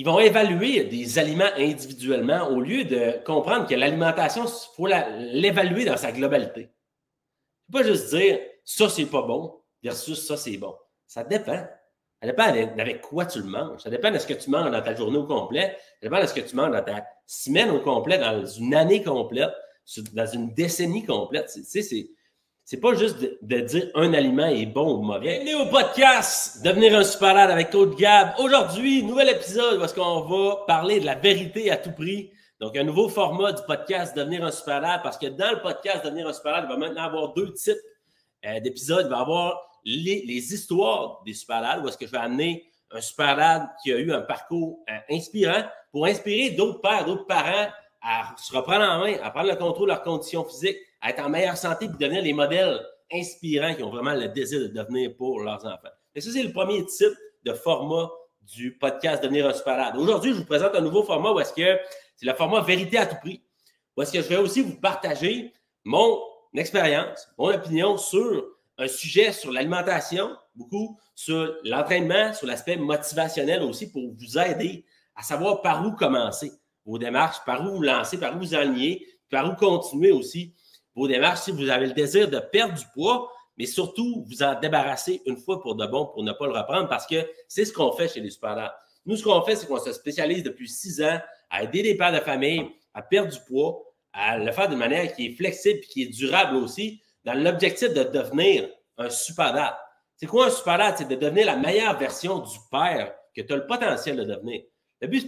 ils vont évaluer des aliments individuellement au lieu de comprendre que l'alimentation, il faut l'évaluer dans sa globalité. Il ne faut pas juste dire ça, c'est pas bon versus ça, c'est bon. Ça dépend. Ça dépend avec quoi tu le manges. Ça dépend de ce que tu manges dans ta journée au complet. Ça dépend de ce que tu manges dans ta semaine au complet, dans une année complète, dans une décennie complète. Tu sais, c'est pas juste de dire un aliment est bon ou mauvais. Bienvenue au podcast Devenir un superade avec Coach Gab. Aujourd'hui, nouvel épisode où est-ce qu'on va parler de la vérité à tout prix. Donc, un nouveau format du podcast Devenir un superade parce que dans le podcast Devenir un superade, il va maintenant avoir deux types d'épisodes. Il va y avoir les histoires des superades où est-ce que je vais amener un superade qui a eu un parcours inspirant pour inspirer d'autres pères, d'autres parents à se reprendre en main, à prendre le contrôle de leurs conditions physiques, à être en meilleure santé et devenir les modèles inspirants qui ont vraiment le désir de devenir pour leurs enfants. Et ça, c'est le premier type de format du podcast Devenir un superade. Aujourd'hui, je vous présente un nouveau format où est-ce que c'est le format Vérité à tout prix. Où est-ce que je vais aussi vous partager mon expérience, mon opinion sur un sujet sur l'alimentation, beaucoup sur l'entraînement, sur l'aspect motivationnel aussi pour vous aider à savoir par où commencer vos démarches, par où vous lancer, par où vous enligner, par où continuer aussi vos démarches si vous avez le désir de perdre du poids, mais surtout vous en débarrasser une fois pour de bon pour ne pas le reprendre parce que c'est ce qu'on fait chez les superades. Nous, ce qu'on fait, c'est qu'on se spécialise depuis 6 ans à aider les pères de famille à perdre du poids, à le faire d'une manière qui est flexible et qui est durable aussi, dans l'objectif de devenir un superdate. C'est quoi un superdate? C'est de devenir la meilleure version du père que tu as le potentiel de devenir. Le but,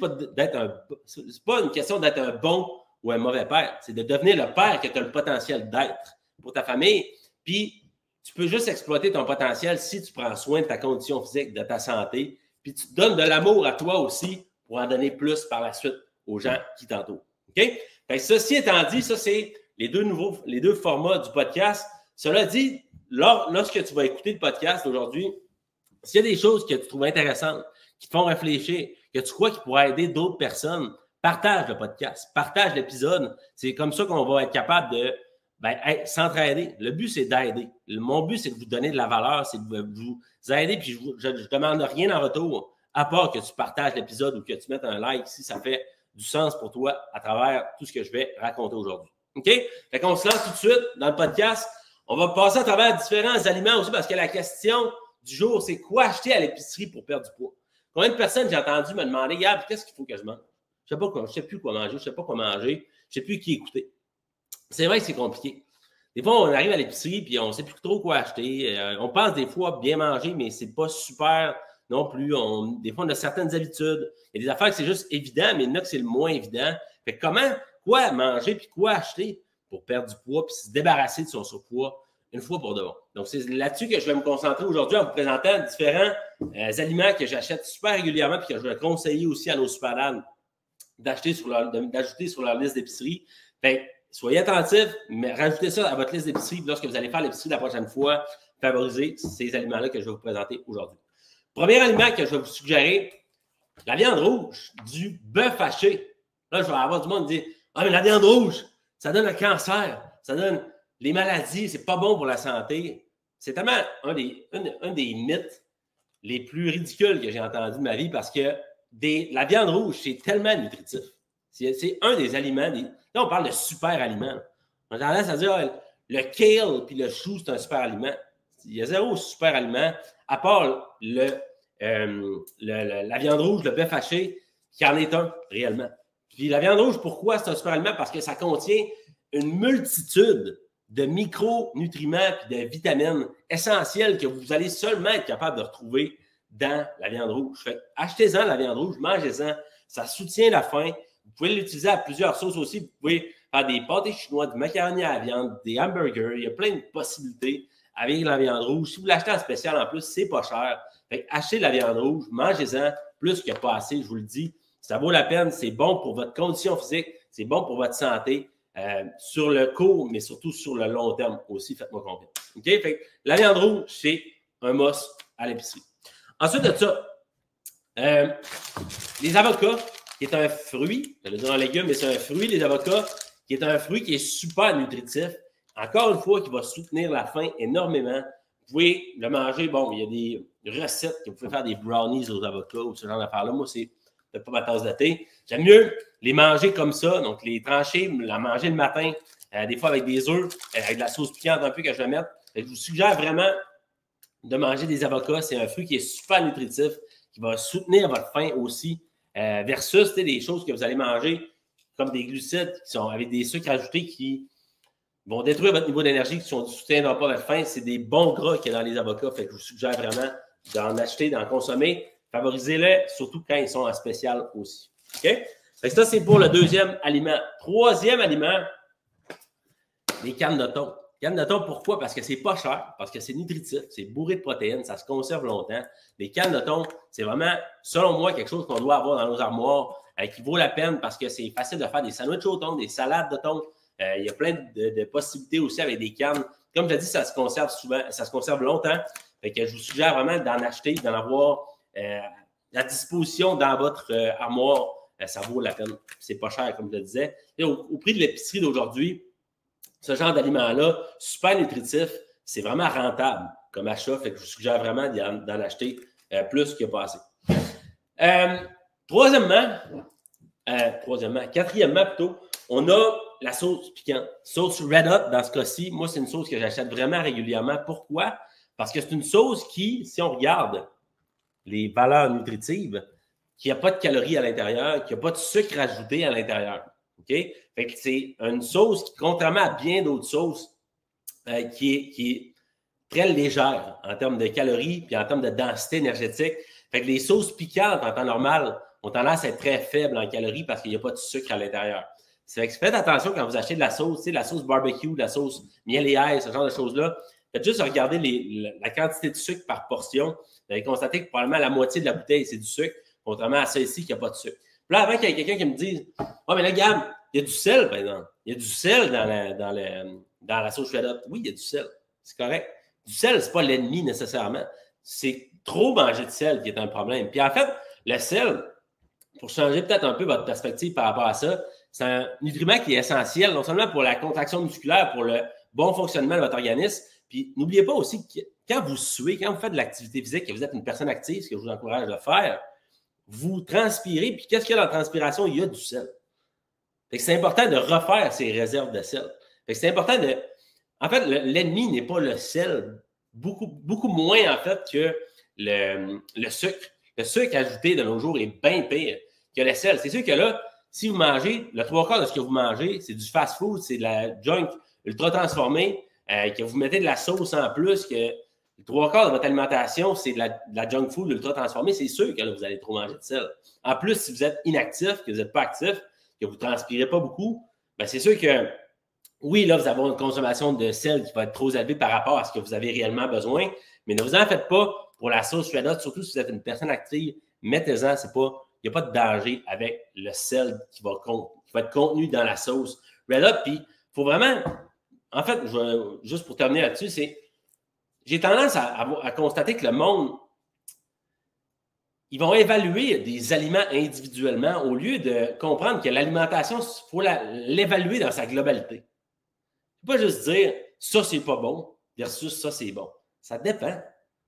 c'est pas une question d'être un bon ou un mauvais père. C'est de devenir le père que tu as le potentiel d'être pour ta famille. Puis, tu peux juste exploiter ton potentiel si tu prends soin de ta condition physique, de ta santé, puis tu te donnes de l'amour à toi aussi pour en donner plus par la suite aux gens qui t'entourent. OK? Fait que ceci étant dit, ça, c'est les deux formats du podcast. Cela dit, lorsque tu vas écouter le podcast aujourd'hui, s'il y a des choses que tu trouves intéressantes, qui te font réfléchir, que tu crois qu'ils pourraient aider d'autres personnes, partage le podcast, partage l'épisode. C'est comme ça qu'on va être capable de s'entraider. Le but, c'est d'aider. Mon but, c'est de vous donner de la valeur, c'est de vous aider, puis je ne demande rien en retour, à part que tu partages l'épisode ou que tu mettes un like si ça fait du sens pour toi à travers tout ce que je vais raconter aujourd'hui. OK? Fait qu'on se lance tout de suite dans le podcast. On va passer à travers différents aliments aussi parce que la question du jour, c'est quoi acheter à l'épicerie pour perdre du poids? Combien de personnes j'ai entendu me demander, Gab, qu'est-ce qu'il faut que je mange? Je ne sais plus quoi manger, je ne sais pas quoi manger, je ne sais plus qui écouter. C'est vrai que c'est compliqué. Des fois, on arrive à l'épicerie et on ne sait plus trop quoi acheter. On pense des fois bien manger, mais ce n'est pas super non plus. Des fois, on a certaines habitudes. Il y a des affaires que c'est juste évident, mais il y en a que c'est le moins évident. Fait que quoi manger puis quoi acheter pour perdre du poids puis se débarrasser de son surpoids une fois pour de bon. Donc, c'est là-dessus que je vais me concentrer aujourd'hui en vous présentant différents aliments que j'achète super régulièrement et que je vais conseiller aussi à nos superades d'ajouter sur leur liste d'épicerie. Fait soyez attentifs, mais rajoutez ça à votre liste d'épicerie lorsque vous allez faire l'épicerie la prochaine fois. Favorisez ces aliments-là que je vais vous présenter aujourd'hui. Premier aliment que je vais vous suggérer, la viande rouge, du bœuf haché. Là, je vais avoir du monde qui dit « Ah, mais la viande rouge, ça donne le cancer, ça donne les maladies, c'est pas bon pour la santé. » C'est tellement un des mythes les plus ridicules que j'ai entendu de ma vie parce que la viande rouge, c'est tellement nutritif. C'est un des aliments. Là, on parle de super aliments. On a tendance à dire le kale puis le chou, c'est un super aliment. Il y a zéro super aliment, à part la viande rouge, le bœuf haché, qui en est un réellement. Puis la viande rouge, pourquoi c'est un super aliment? Parce que ça contient une multitude de micronutriments et de vitamines essentielles que vous allez seulement être capable de retrouver dans la viande rouge. Fait achetez-en la viande rouge, mangez-en. Ça soutient la faim. Vous pouvez l'utiliser à plusieurs sauces aussi. Vous pouvez faire des pâtés chinois, du macaroni à la viande, des hamburgers. Il y a plein de possibilités avec la viande rouge. Si vous l'achetez en spécial en plus, c'est pas cher. Fait achetez la viande rouge, mangez-en plus que pas assez, je vous le dis. Ça vaut la peine. C'est bon pour votre condition physique. C'est bon pour votre santé. Sur le court, mais surtout sur le long terme aussi, faites-moi confiance. OK? Fait que la viande rouge, c'est un must à l'épicerie. Ensuite de ça, les avocats, qui est un fruit, j'allais dire un légume, mais c'est un fruit, les avocats, qui est un fruit qui est super nutritif. Encore une fois, qui va soutenir la faim énormément. Vous pouvez le manger, bon, il y a des recettes que vous pouvez faire des brownies aux avocats ou ce genre d'affaires-là. Moi, c'est peut-être pas ma tasse de thé. J'aime mieux les manger comme ça, donc les trancher, la manger le matin, des fois avec des œufs, avec de la sauce piquante un peu que je vais mettre. Je vous suggère vraiment de manger des avocats. C'est un fruit qui est super nutritif, qui va soutenir votre faim aussi, versus des choses que vous allez manger comme des glucides qui sont avec des sucres ajoutés qui vont détruire votre niveau d'énergie, qui ne soutiendront pas votre faim. C'est des bons gras qu'il y a dans les avocats. Fait que je vous suggère vraiment d'en acheter, d'en consommer. Favorisez-les, surtout quand ils sont en spécial aussi. OK? Fait que ça, c'est pour le deuxième aliment. Troisième aliment, les cannes de thon. Cannes de thon, pourquoi? Parce que c'est pas cher, parce que c'est nutritif, c'est bourré de protéines, ça se conserve longtemps. Les cannes de thon, c'est vraiment, selon moi, quelque chose qu'on doit avoir dans nos armoires, qui vaut la peine parce que c'est facile de faire des sandwichs au thon, des salades de thon. Il y a plein de possibilités aussi avec des cannes. Comme je l'ai dit, ça se conserve souvent, ça se conserve longtemps. Fait que je vous suggère vraiment d'en acheter, d'en avoir à disposition dans votre armoire. Ça vaut la peine. C'est pas cher, comme je le disais. Et au prix de l'épicerie d'aujourd'hui, ce genre d'aliment-là, super nutritif, c'est vraiment rentable comme achat. Fait que je vous suggère vraiment d'en acheter plus que pas assez. Quatrièmement plutôt, on a la sauce piquante. Sauce Red Hot, dans ce cas-ci, moi, c'est une sauce que j'achète vraiment régulièrement. Pourquoi? Parce que c'est une sauce qui, si on regarde les valeurs nutritives, qui n'a pas de calories à l'intérieur, qui n'a pas de sucre ajouté à l'intérieur. OK? Fait que c'est une sauce qui, contrairement à bien d'autres sauces, qui est très légère en termes de calories puis en termes de densité énergétique. Fait que les sauces piquantes en temps normal ont tendance à être très faibles en calories parce qu'il n'y a pas de sucre à l'intérieur. Fait que faites attention quand vous achetez de la sauce, tu sais, la sauce barbecue, la sauce miel et ail, ce genre de choses-là. Faites juste regarder la quantité de sucre par portion. Vous allez constater que probablement la moitié de la bouteille, c'est du sucre, contrairement à ça ici qui n'a pas de sucre. Puis là, avant qu'il y ait quelqu'un qui me dise « Oh, mais là, Gab, il y a du sel, par exemple. Il y a du sel dans la sauce Red Hot. » Oui, il y a du sel. C'est correct. Du sel, ce n'est pas l'ennemi nécessairement. C'est trop manger de sel qui est un problème. Puis en fait, le sel, pour changer peut-être un peu votre perspective par rapport à ça, c'est un nutriment qui est essentiel, non seulement pour la contraction musculaire, pour le bon fonctionnement de votre organisme. Puis n'oubliez pas aussi que quand vous suez, quand vous faites de l'activité physique, que vous êtes une personne active, ce que je vous encourage de faire, vous transpirez, puis qu'est-ce qu'il y a dans la transpiration? Il y a du sel. Fait que c'est important de refaire ces réserves de sel. Fait que c'est important de... En fait, l'ennemi n'est pas le sel, beaucoup moins en fait que le sucre. Le sucre ajouté de nos jours est bien pire que le sel. C'est sûr que là, si vous mangez, le 3/4 de ce que vous mangez, c'est du fast-food, c'est de la junk ultra transformée, que vous mettez de la sauce en plus, que le 3/4 de votre alimentation, c'est de la junk food ultra transformée, c'est sûr que là, vous allez trop manger de sel. En plus, si vous êtes inactif, que vous n'êtes pas actif, que vous ne transpirez pas beaucoup, bien, c'est sûr que oui, là, vous avez une consommation de sel qui va être trop élevée par rapport à ce que vous avez réellement besoin, mais ne vous en faites pas pour la sauce Red Hot, surtout si vous êtes une personne active, mettez-en, il n'y a pas de danger avec le sel qui va être contenu dans la sauce Red Hot. Puis, il faut vraiment, en fait, juste pour terminer là-dessus, j'ai tendance à constater que le monde, ils vont évaluer des aliments individuellement au lieu de comprendre que l'alimentation, il faut l'évaluer dans sa globalité. Il ne faut pas juste dire ça, c'est pas bon versus ça, c'est bon. Ça dépend.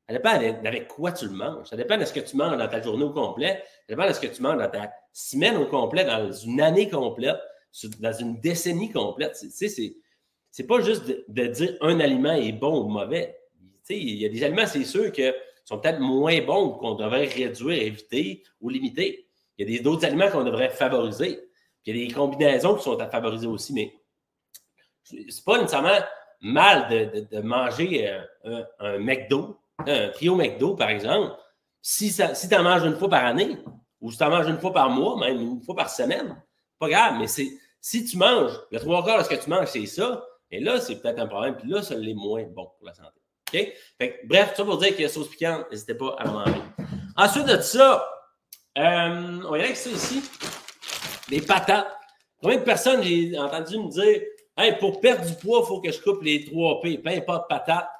Ça dépend avec quoi tu le manges. Ça dépend de ce que tu manges dans ta journée au complet. Ça dépend de ce que tu manges dans ta semaine au complet, dans une année complète, dans une décennie complète. Tu sais, c'est pas juste de dire un aliment est bon ou mauvais. Tu sais, il y a des aliments, c'est sûr, qui sont peut-être moins bons qu'on devrait réduire, éviter ou limiter. Il y a d'autres aliments qu'on devrait favoriser. Puis il y a des combinaisons qui sont à favoriser aussi, mais c'est pas nécessairement mal de manger un McDo, un trio McDo, par exemple. Si tu en manges une fois par année, ou si tu en manges une fois par mois, même une fois par semaine, pas grave, mais si tu manges, le 3/4 de ce que tu manges, c'est ça, et là, c'est peut-être un problème, puis là, ça l'est moins bon pour la santé. OK? Fait que, bref, tout ça pour dire que la sauce piquante, n'hésitez pas à la manger. Ensuite de ça, on va y aller avec ça ici. Les patates. Combien de personnes j'ai entendu me dire « Hey, pour perdre du poids, il faut que je coupe les 3 P, pain, pâtes, patates. »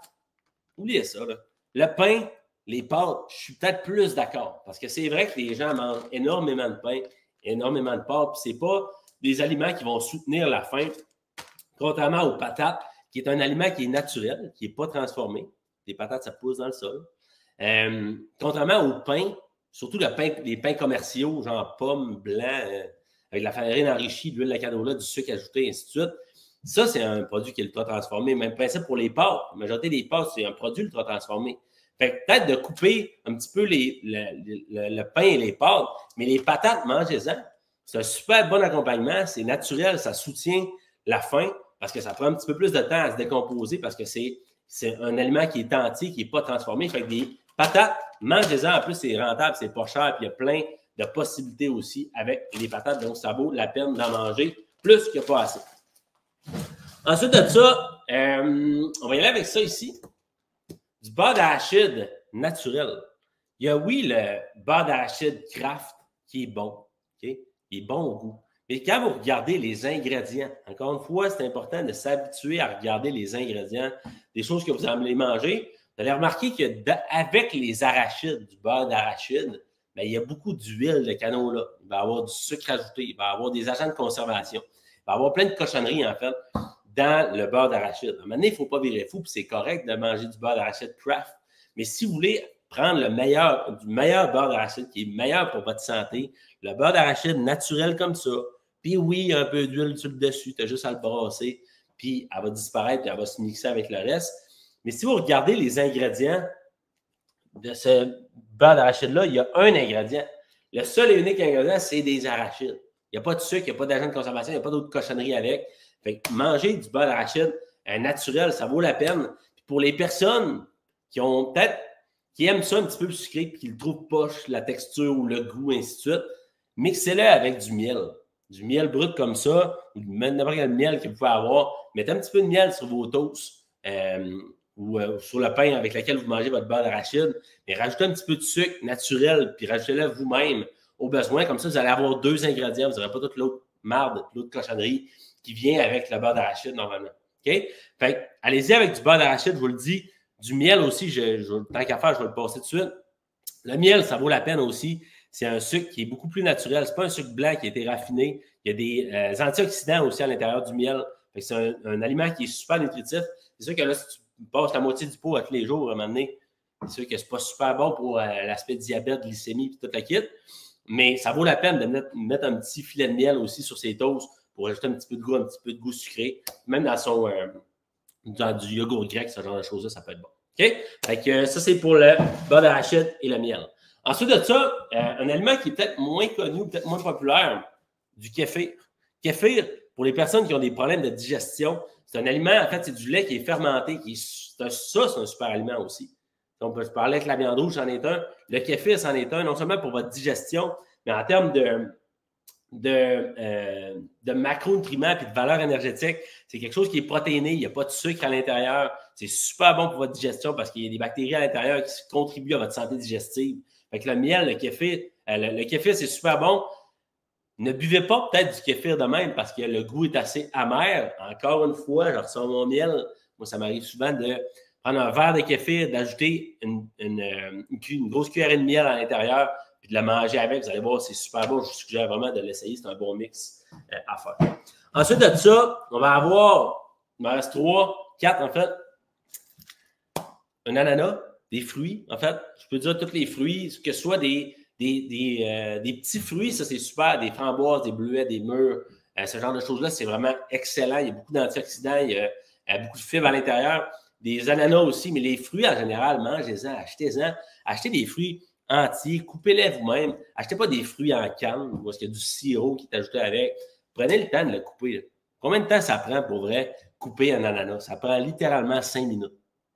Oubliez ça, là. Le pain, les pâtes, je suis peut-être plus d'accord. Parce que c'est vrai que les gens mangent énormément de pain, énormément de pâtes, puis c'est pas des aliments qui vont soutenir la faim, contrairement aux patates, qui est un aliment qui est naturel, qui n'est pas transformé. Les patates, ça pousse dans le sol. Contrairement au pain, surtout les pains commerciaux, genre pommes, blancs, avec de la farine enrichie, de l'huile de canola, du sucre ajouté, et ainsi de suite. Ça, c'est un produit qui est ultra transformé. Même principe pour les pâtes. La majorité des pâtes, c'est un produit ultra transformé. Fait que peut-être de couper un petit peu le pain et les pâtes, mais les patates, mangez-en. C'est un super bon accompagnement. C'est naturel, ça soutient la faim parce que ça prend un petit peu plus de temps à se décomposer parce que c'est un aliment qui est entier, qui n'est pas transformé. Fait que des patates, mangez-en. En plus, c'est rentable, c'est pas cher, puis il y a plein de possibilités aussi avec les patates. Donc, ça vaut la peine d'en manger plus que pas assez. Ensuite de ça, on va y aller avec ça ici. Du beurre d'arachide naturel. Il y a, oui, le beurre d'arachide Kraft qui est bon. Okay? Il est bon au goût. Mais quand vous regardez les ingrédients, encore une fois, c'est important de s'habituer à regarder les ingrédients des choses que vous allez manger. Vous allez remarquer qu'avec les arachides, du beurre d'arachide, bien, il y a beaucoup d'huile de canola. Il va y avoir du sucre ajouté. Il va y avoir des agents de conservation. Il va y avoir plein de cochonneries, en fait, dans le beurre d'arachide. À un moment donné, il ne faut pas virer fou, puis c'est correct de manger du beurre d'arachide Kraft. Mais si vous voulez prendre du meilleur beurre d'arachide qui est meilleur pour votre santé, le beurre d'arachide naturel comme ça, puis oui, un peu d'huile sur le dessus, tu as juste à le brasser, puis elle va disparaître, puis elle va se mixer avec le reste. Mais si vous regardez les ingrédients de ce beurre d'arachide-là, il y a un ingrédient. Le seul et unique ingrédient, c'est des arachides. Il n'y a pas de sucre, il n'y a pas d'agent de conservation, il n'y a pas d'autres cochonneries avec. Fait que manger du beurre d'arachide naturel, ça vaut la peine. Puis pour les personnes qui aiment ça un petit peu sucré puis qui le trouvent poche, la texture ou le goût, ainsi de suite, mixez-le avec du miel. Du miel brut comme ça, ou n'importe quel miel que vous pouvez avoir. Mettez un petit peu de miel sur vos toasts ou sur le pain avec lequel vous mangez votre beurre d'arachide. Mais rajoutez un petit peu de sucre naturel puis rajoutez-le vous-même au besoin. Comme ça, vous allez avoir 2 ingrédients. Vous n'aurez pas toute l'autre marde, l'autre cochonnerie qui vient avec le beurre d'arachide normalement. OK? Fait allez-y avec du beurre d'arachide, je vous le dis. Du miel aussi, tant qu'à faire, je vais le passer tout de suite. Le miel, ça vaut la peine aussi. C'est un sucre qui est beaucoup plus naturel. Ce n'est pas un sucre blanc qui a été raffiné. Il y a des antioxydants aussi à l'intérieur du miel. C'est un aliment qui est super nutritif. C'est sûr que là, si tu passes la moitié du pot à tous les jours, à un moment donné, c'est sûr que ce n'est pas super bon pour l'aspect diabète, glycémie et tout le kit. Mais ça vaut la peine de mettre un petit filet de miel aussi sur ses toasts pour ajouter un petit peu de goût, un petit peu de goût sucré. Même dans du yogourt grec, ce genre de choses-là, ça peut être bon. OK? Fait que ça, c'est pour le beurre d'arachide et le miel. Ensuite de ça, un aliment qui est peut-être moins connu, peut-être moins populaire, du kéfir. Kéfir, pour les personnes qui ont des problèmes de digestion, c'est un aliment, en fait, c'est du lait qui est fermenté. Ça, c'est un super aliment aussi. On peut se parler avec la viande rouge, c'en est un. Le kéfir, c'en est un, non seulement pour votre digestion, mais en termes de macronutriments et de valeur énergétique. C'est quelque chose qui est protéiné, il n'y a pas de sucre à l'intérieur. C'est super bon pour votre digestion parce qu'il y a des bactéries à l'intérieur qui contribuent à votre santé digestive. Fait que le miel, le kéfir, c'est super bon. Ne buvez pas peut-être du kéfir de même parce que le goût est assez amer. Encore une fois, je ressens mon miel. Moi, ça m'arrive souvent de prendre un verre de kéfir, d'ajouter une grosse cuillerée de miel à l'intérieur puis de la manger avec. Vous allez voir, c'est super bon. Je vous suggère vraiment de l'essayer. C'est un bon mix à faire. Ensuite de ça, on va avoir, il m'en reste 4 en fait. Un ananas, des fruits, en fait. Je peux dire tous les fruits, que ce soit des petits fruits, ça c'est super, des framboises, des bleuets, des mûres, ce genre de choses-là, c'est vraiment excellent. Il y a beaucoup d'antioxydants, il y a beaucoup de fibres à l'intérieur. Des ananas aussi, mais les fruits en général, mangez-en, achetez-en. Achetez des fruits entiers, coupez-les vous-même. Achetez pas des fruits en canne ou est-ce qu'il y a du sirop qui est ajouté avec. Prenez le temps de le couper. Combien de temps ça prend pour vrai couper un ananas? Ça prend littéralement 5 minutes.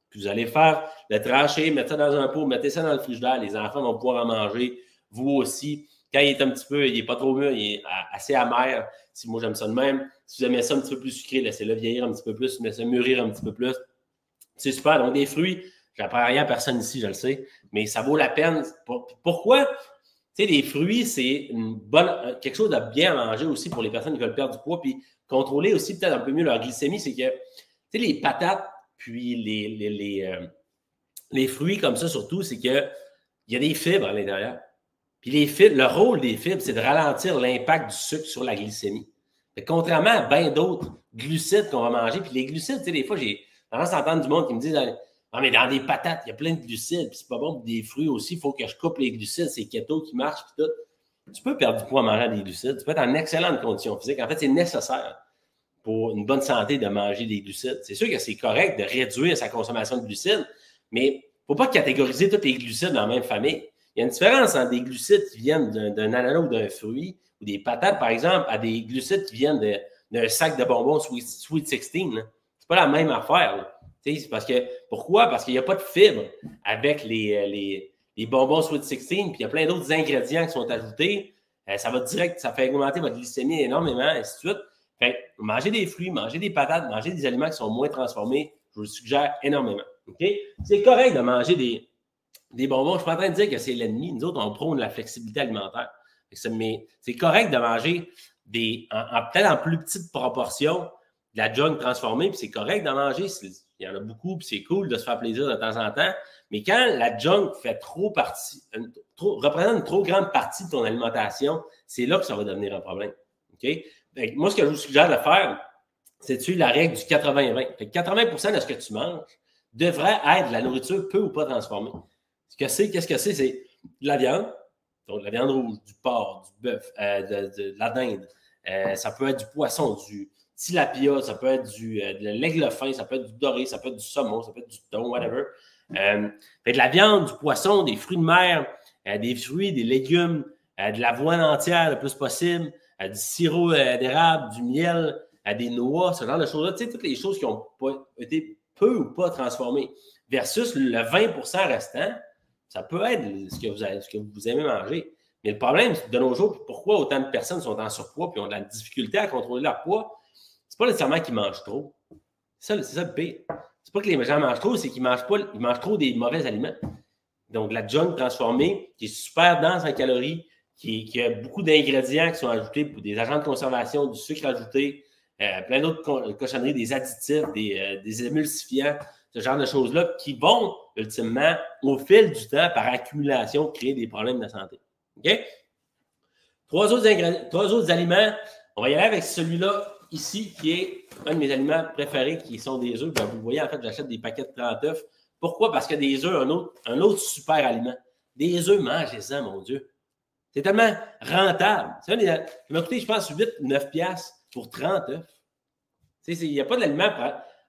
Puis vous allez faire le trancher, mettre ça dans un pot, mettez ça dans le frigidaire. Les enfants vont pouvoir en manger. Vous aussi. Quand il est un petit peu, il n'est pas trop mûr, il est assez amer. Si moi j'aime ça de même. Si vous aimez ça un petit peu plus sucré, laissez-le vieillir un petit peu plus, laissez-le mûrir un petit peu plus. C'est super. Donc, des fruits, j'apprends rien à personne ici, je le sais, mais ça vaut la peine. Pourquoi? Tu sais, des fruits, c'est quelque chose de bien à manger aussi pour les personnes qui veulent perdre du poids, puis contrôler aussi peut-être un peu mieux leur glycémie. C'est que, tu sais, les patates, puis les fruits comme ça, surtout, c'est qu'il y a des fibres à l'intérieur. Puis les fibres, le rôle des fibres, c'est de ralentir l'impact du sucre sur la glycémie. Contrairement à bien d'autres glucides qu'on va manger, puis les glucides, tu sais, des fois, j'ai tendance à entendre du monde qui me dit Non, mais dans des patates, il y a plein de glucides, puis c'est pas bon pour des fruits aussi. Il faut que je coupe les glucides, c'est keto qui marche, puis tout. Tu peux perdre du poids en mangeant des glucides. Tu peux être en excellente condition physique. En fait, c'est nécessaire pour une bonne santé de manger des glucides. C'est sûr que c'est correct de réduire sa consommation de glucides, mais il ne faut pas catégoriser tous les glucides dans la même famille. Il y a une différence entre des glucides qui viennent d'un ananas ou d'un fruit, ou des patates, par exemple, à des glucides qui viennent d'un sac de bonbons Sweet 16. C'est pas la même affaire. Là. Parce que, pourquoi? Parce qu'il n'y a pas de fibres avec les bonbons Sweet 16, puis il y a plein d'autres ingrédients qui sont ajoutés. Ça va direct, ça fait augmenter votre glycémie énormément, et ainsi de suite. Fait, manger des fruits, manger des patates, manger des aliments qui sont moins transformés, je vous le suggère énormément. Okay? C'est correct de manger des bonbons. Je ne suis pas en train de dire que c'est l'ennemi. Nous autres, on prône la flexibilité alimentaire. Mais c'est correct de manger peut-être en plus petite proportion de la junk transformée, puis c'est correct d'en manger. Il y en a beaucoup, puis c'est cool de se faire plaisir de temps en temps. Mais quand la junk fait représente une trop grande partie de ton alimentation, c'est là que ça va devenir un problème. Okay? Moi, ce que je vous suggère de faire, c'est de suivre la règle du 80-20. 80% de ce que tu manges devrait être de la nourriture peu ou pas transformée. Qu'est-ce que c'est? C'est de la viande, donc de la viande rouge, du porc, du bœuf, de la dinde. Ça peut être du poisson, du tilapia, ça peut être de l'aigle fin, ça peut être du doré, ça peut être du saumon, ça peut être du thon, whatever. De la viande, du poisson, des fruits de mer, des fruits, des légumes, de l'avoine entière le plus possible, du sirop d'érable, du miel, des noix, ce genre de choses-là. Tu sais, toutes les choses qui ont été peu ou pas transformées. Versus le 20% restant, ça peut être ce que vous aimez manger. Mais le problème, de nos jours, pourquoi autant de personnes sont en surpoids et ont de la difficulté à contrôler leur poids, c'est pas nécessairement qu'ils mangent trop. C'est ça le pire. C'est pas que les gens mangent trop, c'est qu'ils mangent trop des mauvais aliments. Donc, la junk transformée, qui est super dense en calories, qui a beaucoup d'ingrédients qui sont ajoutés pour des agents de conservation, du sucre ajouté, plein d'autres cochonneries, des additifs, des émulsifiants, ce genre de choses-là qui vont, ultimement, au fil du temps, par accumulation, créer des problèmes de santé. OK? Trois autres aliments. On va y aller avec celui-là ici, qui est un de mes aliments préférés, qui sont des œufs. Ben, vous voyez, en fait, j'achète des paquets de 30 œufs. Pourquoi? Parce que des œufs, un autre super aliment. Des œufs, mangez-en, mon Dieu. C'est tellement rentable. Ça m'a coûté, je pense, 8-9$ pour 30 œufs. Il n'y a pas d'aliment.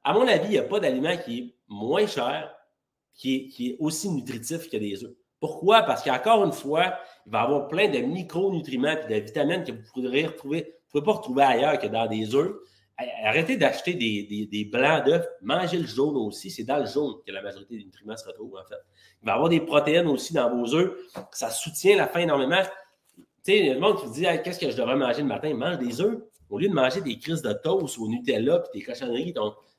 À mon avis, il n'y a pas d'aliment qui est moins cher, qui est aussi nutritif que des œufs. Pourquoi? Parce qu'encore une fois, il va y avoir plein de micronutriments et de vitamines que vous ne pouvez pas retrouver ailleurs que dans des œufs. Arrêtez d'acheter des blancs d'œufs. Mangez le jaune aussi. C'est dans le jaune que la majorité des nutriments se retrouvent, en fait. Il va y avoir des protéines aussi dans vos œufs. Ça soutient la faim énormément. Tu sais, il y a le monde qui vous dit hey, qu'est-ce que je devrais manger le matin? Mange des œufs. Au lieu de manger des crises de toast au Nutella et des cochonneries,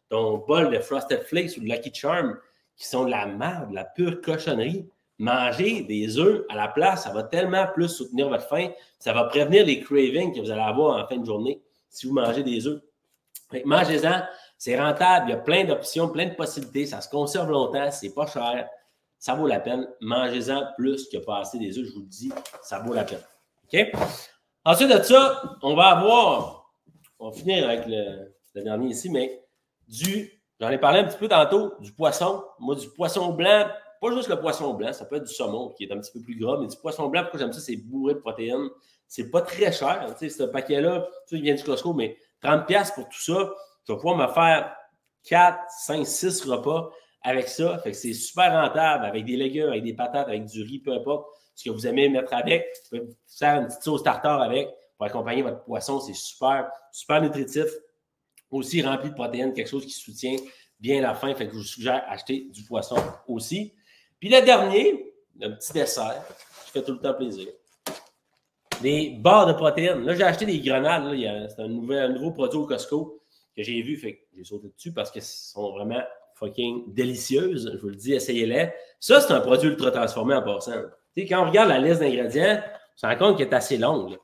ton bol de Frosted Flakes ou de Lucky Charms qui sont de la merde, de la pure cochonnerie. Manger des œufs à la place, ça va tellement plus soutenir votre faim. Ça va prévenir les cravings que vous allez avoir en fin de journée si vous mangez des œufs. Mangez-en, c'est rentable, il y a plein d'options, plein de possibilités, ça se conserve longtemps, c'est pas cher, ça vaut la peine. Mangez-en plus que pas assez des œufs, je vous le dis, ça vaut la peine. OK? Ensuite de ça, on va finir avec le dernier ici, mais j'en ai parlé un petit peu tantôt, du poisson. Moi, du poisson blanc, pas juste le poisson blanc, ça peut être du saumon qui est un petit peu plus gras, mais du poisson blanc, pourquoi j'aime ça, c'est bourré de protéines. C'est pas très cher, tu sais, ce paquet-là, il vient du Costco, mais 30$ pour tout ça, tu vas pouvoir me faire 4, 5, 6 repas avec ça. Fait que c'est super rentable avec des légumes, avec des patates, avec du riz, peu importe ce que vous aimez mettre avec. Vous pouvez faire une petite sauce tartare avec pour accompagner votre poisson. C'est super, super nutritif. Aussi rempli de protéines, quelque chose qui soutient bien la faim. Fait que je vous suggère d'acheter du poisson aussi. Puis le dernier, le petit dessert, qui fait tout le temps plaisir. Des barres de protéines. Là, j'ai acheté des grenades. C'est un nouveau produit au Costco que j'ai vu. Fait que j'ai sauté dessus parce qu'elles sont vraiment fucking délicieuses. Je vous le dis, essayez-les. Ça, c'est un produit ultra transformé en passant. Tu sais, quand on regarde la liste d'ingrédients, on se rend compte qu'elle est assez longue.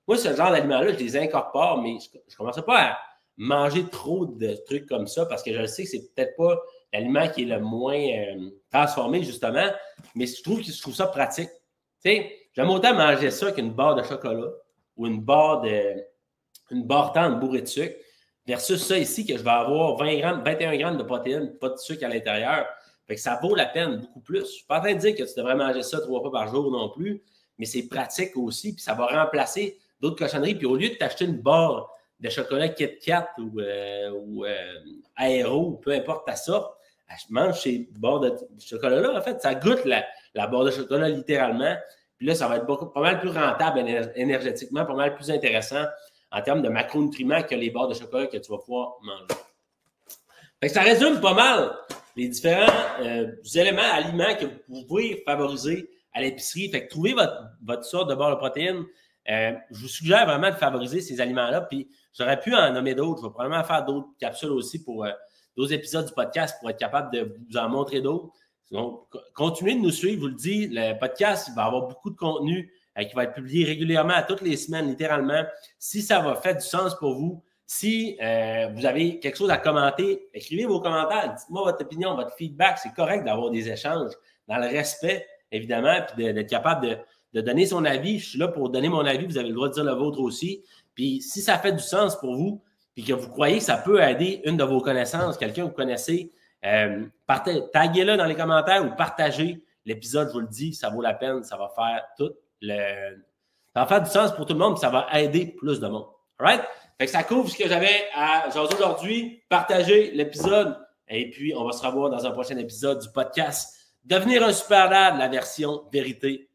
Moi, ce genre d'aliments-là, je les incorpore, mais je ne commence pas à manger trop de trucs comme ça parce que je sais que c'est peut-être pas l'aliment qui est le moins transformé, justement, mais je trouve ça pratique. Tu sais, j'aime autant manger ça qu'une barre de chocolat ou une barre tendre bourrée de sucre. versus ça ici, que je vais avoir 20 grammes, 21 grammes de protéines, pas de sucre à l'intérieur. Fait que ça vaut la peine beaucoup plus. Je ne suis pas en train de dire que tu devrais manger ça 3 fois par jour non plus, mais c'est pratique aussi, puis ça va remplacer d'autres cochonneries. Puis au lieu de t'acheter une barre de chocolat Kit Kat ou Aéro, peu importe ta sorte, mange ces barres de chocolat-là. En fait, ça goûte la barre de chocolat littéralement. Puis là, ça va être pas mal plus rentable énergétiquement, pas mal plus intéressant en termes de macronutriments que les barres de chocolat que tu vas pouvoir manger. Fait que ça résume pas mal les différents éléments, aliments que vous pouvez favoriser à l'épicerie. Fait que trouvez votre sorte de barre de protéines. Je vous suggère vraiment de favoriser ces aliments-là. Puis j'aurais pu en nommer d'autres. Je vais probablement faire d'autres capsules aussi pour d'autres épisodes du podcast pour être capable de vous en montrer d'autres. Donc, continuez de nous suivre. Je vous le dis, le podcast il va avoir beaucoup de contenu qui va être publié régulièrement à toutes les semaines, littéralement. Si ça va faire du sens pour vous, si vous avez quelque chose à commenter, écrivez vos commentaires. Dites-moi votre opinion, votre feedback. C'est correct d'avoir des échanges dans le respect, évidemment, puis d'être capable de donner son avis. Je suis là pour donner mon avis. Vous avez le droit de dire le vôtre aussi. Puis si ça fait du sens pour vous, puis que vous croyez que ça peut aider une de vos connaissances, quelqu'un que vous connaissez, taguez-le dans les commentaires ou partagez l'épisode, je vous le dis, ça vaut la peine. Ça va faire ça va faire du sens pour tout le monde, puis ça va aider plus de monde. All right? Fait que ça couvre ce que j'avais à jaser aujourd'hui. Partagez l'épisode et puis on va se revoir dans un prochain épisode du podcast Devenir un super dad, la version vérité